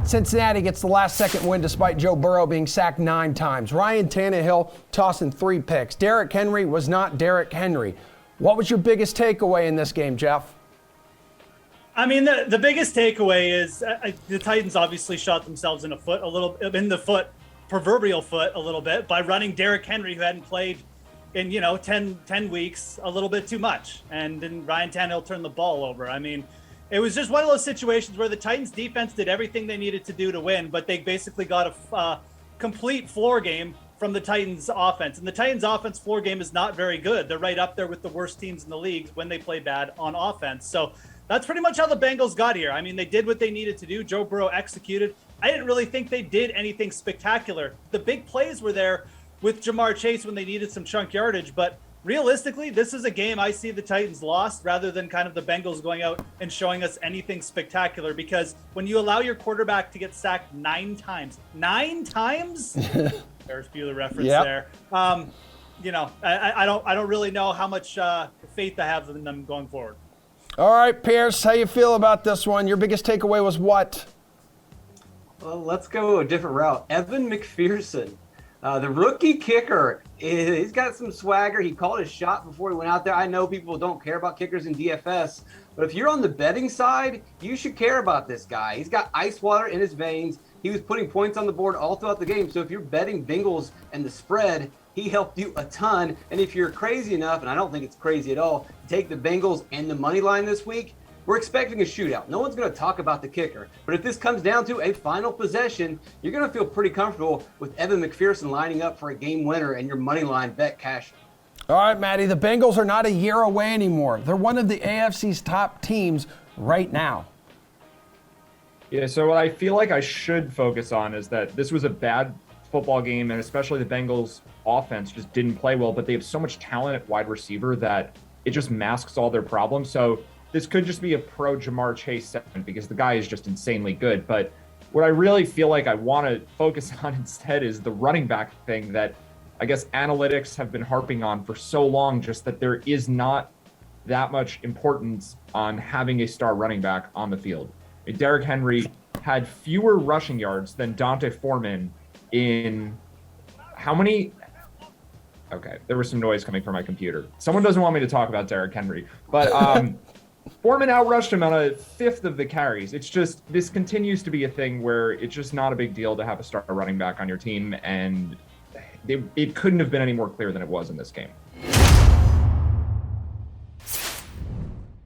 Cincinnati gets the last-second win despite Joe Burrow being sacked 9 times. Ryan Tannehill tossing 3 picks. Derrick Henry was not Derrick Henry. What was your biggest takeaway in this game, Jeff? I mean, the biggest takeaway is the Titans obviously shot themselves in the proverbial foot a little bit by running Derrick Henry, who hadn't played in 10 weeks, a little bit too much, and then Ryan Tannehill turned the ball over. I mean, it was just one of those situations where the Titans defense did everything they needed to do to win, but they basically got a complete floor game from the Titans offense. And the Titans offense floor game is not very good. They're right up there with the worst teams in the league when they play bad on offense. So that's pretty much how the Bengals got here. I mean, they did what they needed to do. Joe Burrow executed. I didn't really think they did anything spectacular. The big plays were there with Jamar Chase when they needed some chunk yardage, but realistically, this is a game I see the Titans lost rather than kind of the Bengals going out and showing us anything spectacular, because when you allow your quarterback to get sacked 9 times, 9 times? There's Bueller reference there. I don't really know how much faith I have in them going forward. All right, Pearce, how you feel about this one? Your biggest takeaway was what? Well, let's go a different route. Evan McPherson. The rookie kicker, he's got some swagger. He called his shot before he went out there. I know people don't care about kickers in DFS, but if you're on the betting side, you should care about this guy. He's got ice water in his veins. He was putting points on the board all throughout the game. So if you're betting Bengals and the spread, he helped you a ton. And if you're crazy enough, and I don't think it's crazy at all, to take the Bengals and the money line this week, we're expecting a shootout. No one's going to talk about the kicker. But if this comes down to a final possession, you're going to feel pretty comfortable with Evan McPherson lining up for a game winner and your money line bet cash. All right, Maddie, the Bengals are not a year away anymore. They're one of the AFC's top teams right now. Yeah, so what I feel like I should focus on is that this was a bad football game, and especially the Bengals offense just didn't play well, but they have so much talent at wide receiver that it just masks all their problems. So this could just be a pro Jamar Chase segment because the guy is just insanely good. But what I really feel like I want to focus on instead is the running back thing that I guess analytics have been harping on for so long, just that there is not that much importance on having a star running back on the field. Derrick Henry had fewer rushing yards than Dante Foreman in how many? Okay, there was some noise coming from my computer. Someone doesn't want me to talk about Derrick Henry, but Foreman outrushed him on a 1/5 of the carries. It's just, this continues to be a thing where it's just not a big deal to have a star running back on your team, and it couldn't have been any more clear than it was in this game.